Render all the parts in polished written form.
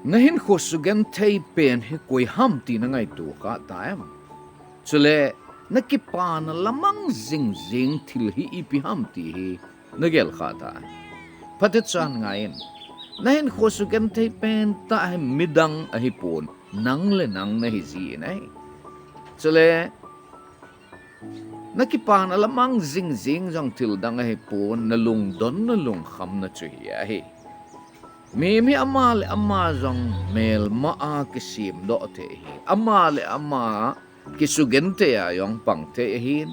Nahin ko sugan tay pen he koy hamti na ngay tu ka tayo. Chule nakipa na lamang zing til hi ipi hamti hi nagel khata. Patitsan ngayon. Nahin ko sugan tay pen ta he midang ahipon nang lenang na hiziin ay. Chule nakipa na lamang zing jang tildang ahipon na lungdon na lungkham na chuhiya hi. Mimi amale ama zong mel maa kisim do te hi. Amale ama kisugente ya yong pang te hin.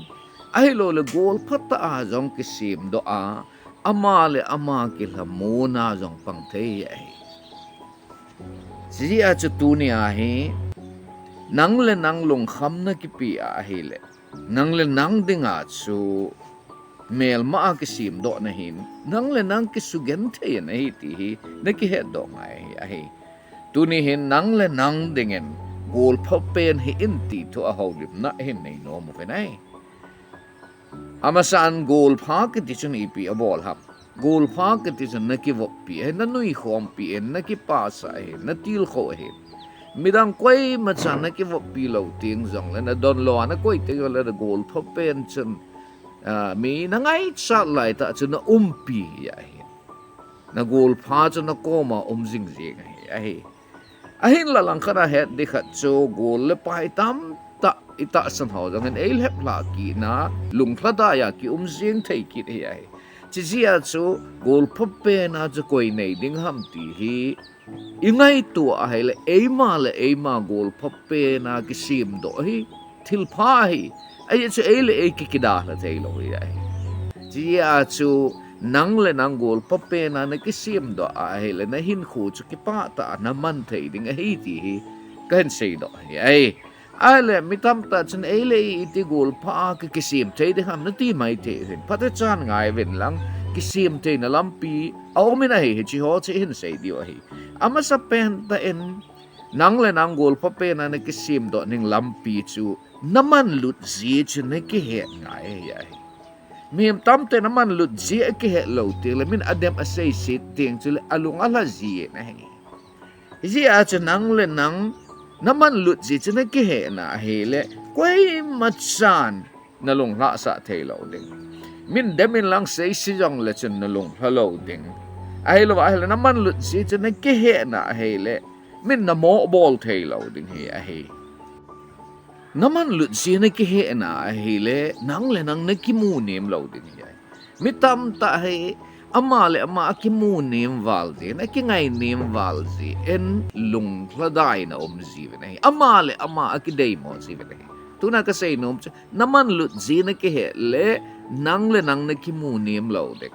Ahilo le Golpha ta zong kisim do a. Amale ama kilhamuna zong pang te hi. Siji a chutuni a hi. Nang le nang lung kham na kipi a hi le. Nang le nang dinga chu mel maa kisim do na hin nang le nang kisugente na hi ti hi na ki het do ngai ahi tuni hin nang le nang dingin Golpha pen hi inti to a holim na hin nei no mo venai amasan Golpha ke ti chun ipi a bol hap Golpha ke ti chun na ki vop pi na nui khom pi na ki pa sa hi na til kho hi midang koi ma chan na ki vop pi lo ting zong le na don lo na koi te yo le Golpha pen chun mi na ngay sa lai ta chu na umpi ya hi na Golpha chu na koma jing hi ahin la lang khara het di khat chu gol le pai tam ta ita san ho jang en el hep la ki na lung phada ya ki jing thei ki hi ai chi zia chu Golpha pe na chu koi nei ding ham ti hi ingai tu a hele eima Golpha pe na ki sim do hi thil pha hi ai chu ele ki kida la thei lo hi ai chia chu nang le nang Golpha pe na na ki sim do a hele na hin khu chu ki pa ta na man thei ding hi ti hi kan sei do hi ai ale mitam ta chen ele iti Golpha ki sim thei de ham na ti mai the hin pata chan ngai ven lang ki sim thei na lampi au min ai chi ho chi hin sei dio hi ama sa pen ta en nang le nang Golpha pe na na ki sim do ning lampi chu naman lut zi chu na ki he ngai ai miem tam te naman lut zi ki he lo te le min adem a sei sit ting chu le alung ala zi na he zi a chu nang le nang naman lut zi chu na ki he na he le koi machan na lung la sa the lo ding min demin lang sei si jong le chen na lung hello ding ai lo ai le naman lut zi chu na ki he na he le min na mo bol the lo ding he a he naman lut si na ki he na hele nang le nang na ki mu nim lo din hi mitam ta he amale ama ki mu nim wal de na ki ngai nim wal zi en lung hladai na zi ve nei amale ama ki dei mo zi ve nei tu na ka sei nom naman lut zi na ki he le nang na ki mu nim lo de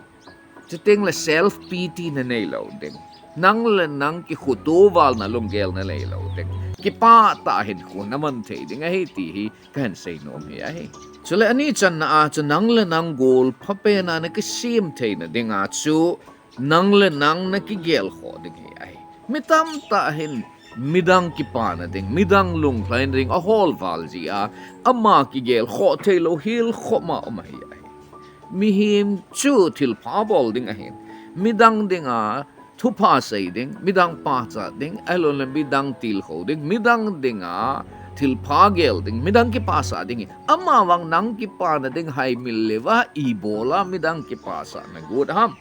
chiting le self pity na nei lo de nang le nang ki khutu wal na lung gel na lei lo de ki pa ta hin ko naman the ding ai ti hi kan sei nom hi ai chule ani chan na a chu nang le nang Golpha pe na na ki sim the na ding a chu nang le nang na ki gel kho ding hi ai mitam ta hin midang ki pa na ding midang lung plain ring a hol wal ji a ama ki gel kho the lo hil kho ma ma hi ai mi him chu til pa bol ding a hin midang ding a thu pa sei ding midang pa cha ding alon le midang til kho ding midang ding a til pa gel ding midang ki pa sa ding ama wang nang ki pa na ding hai mil lewa ibola midang ki pa sa na good ham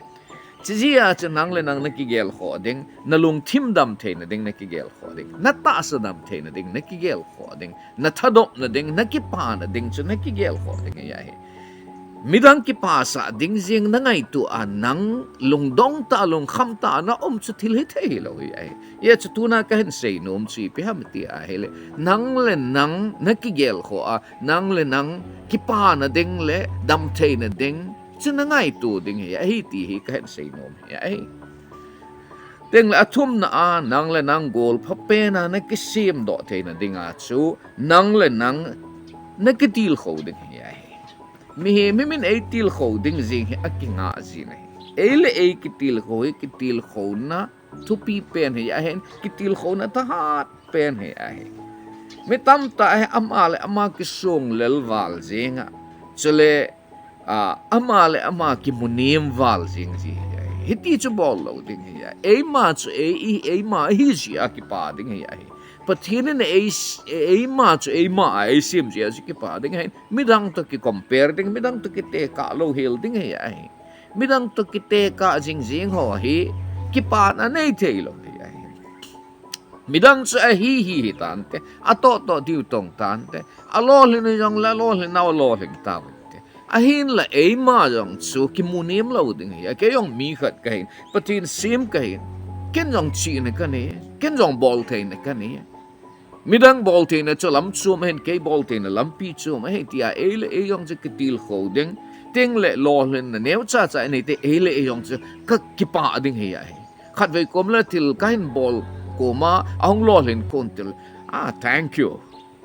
chizia cha nang le nang na ki gel kho ding na lung thim dam the na ding na ki gel kho ding na ta sa dam the na ding na ki gel kho ding na thadop na ding na ki pa na ding chu na ki gel kho ding ya he midang ki pa sa ding jing na ngai tu anang lung dong ta lung kham ta na chu thil hi the lo ai ye chu tu na ka hen sei nom chi pe ham ti a hele nang le nang na ki gel kho a nang le nang ki pa na ding le dam the na ding chu na ngai tu ding hi ti hi ka hen sei nom ai ding la thum na a nang le nang Golpha pe na na ki sim do the na ding a chu nang le nang na ki til kho ding ai mi min ei til kho ding jing he akinga ji nei ele ei ki til kho na thu pi pen he a hen ki til kho na ta hat pen he a he mi tam ta he ama ki sung lel wal jinga chule ama ki munim wal jing ji hiti chu bol lo ding ya e ma chu e ma Hijeh a ki pa ding ya pathin ne e ma chu e ma e sim ji ki pa ding hai midang to ki compare ding midang to ki te ka louhel ding ya midang to ki te ka jing ho hi ki pa na nei thei lo ya midang chu a hi tan te a to diu tong tan te a lo le ne jong la lo le na lo le ta a Hinla e ma jong chu ki munim lo ding ya ke yong mi khat ka hin patin sim ka hin ken jong chi ne ka ne ken jong bol the ne ka ne midang bol the ne chu lam chu ma hen ke bol the ne lam pi chu ma he tia e le e yong chu ki til kho ding ting le lo len ne neu cha ne te e le e yong chu ka ki pa ding he ya khat ve kom la til ka hin bol ko ma ong lo len kon til thank you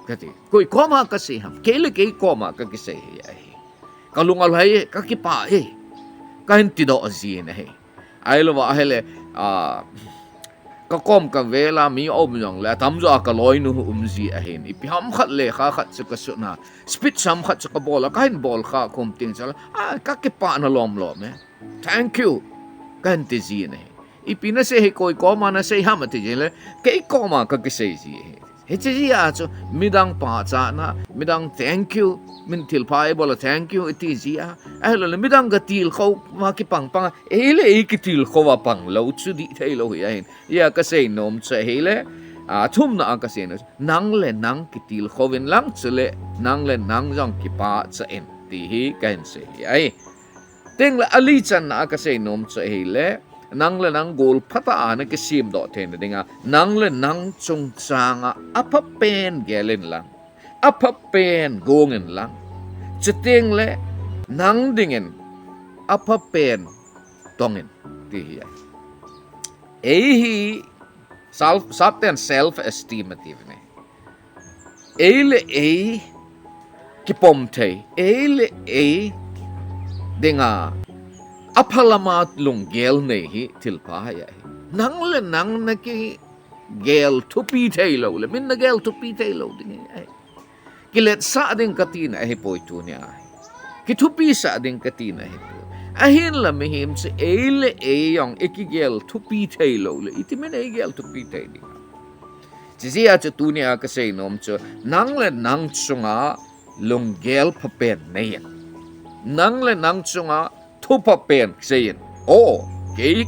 ka ti koi ko ma ka se ham ke le ke ko ma ka ki se ya kalungal hai ka ki pa he ka hin ti do zi ne he ai lo wa hele ka kom ka vela mi om yong la tam zo ka loi nu zi a hen ipi ham khat le khat chu ka su na speed sam khat chu ka bol ka hin bol kha kom ting chala ka ki pa na lom thank you ka hin ti zi ne ipi na se he koi ko ma na se ham ti je le ke ko ma ka ki se zi he chi ya chu midang pa cha na midang thank you min til pa e bola thank you iti zia lo le midang ga til kho ma ki pang ele ki til kho wa pang lo chu di thei lo ya ka sei nom che hele thum na ka se no nang le nang ki til kho win lang chule nang le nang jong ki pa cha en ti hi kan se ai teng la ali chan na ka sei nom che hele nang le nang gol phatah na ki sim do the dinga nang le nang chung changa apa pen gelen lang apa pen gongen lang cheteng le nang dingin apa pen tongin ti hi self esteem ativne ele kipom thei ele dinga apalamat lung gel nei hi tilpa ya nang le nang na ki gel thupi thei lo le min na gel thupi thei lo ding ai ki let sa ding katina ai poi tu ni ai ki thupi sa ding katina ai po a Hinla mi him se ele yong ki gel thupi thei lo le iti men ai gel thupi thei ding chi zia chu tu ni a ka sei nom chu nang le nang chunga lung gel phapen nei nang le nang chunga thupa pen seyin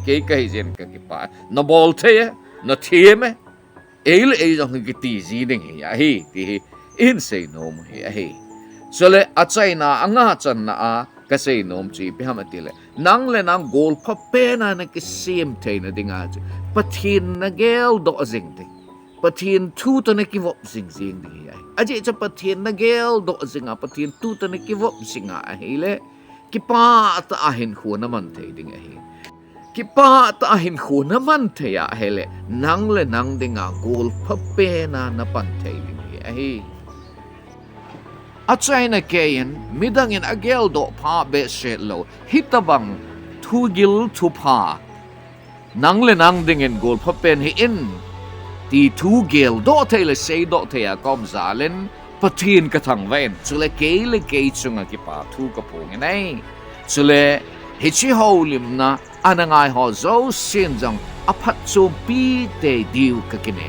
ke kai jen ka ki pa na bol the na thieme ele jong ki ti zi ding ya hi ti in sei nom ya hi sole a chaina anga chan na a ka sei nom chi pi hamatile nang le nang Golpha pena na ki sim the na dinga pathin na gel do zing ding pathin thu to na ki vop zing ding ya aje cha pathin na gel do zinga pathin tu to na ki vop singa a hele ki pa ta ahin khu naman thei ding a hi ki pa ta ahin khu naman thei a hele nang le nang dinga Golpha pena na pan thei ding a hi a chaina kein midangin agel do pa be set lo hitabang thu gil thu pa nang le nang dingin Golpha pen hi in ti thu gel do thei le sei do thei a kom zalen pathin ka thang ven chule ke chunga ki pa thu ka pong nei chule hichi holim na anangai ho zo sin jang aphat chu pi te diu ka kine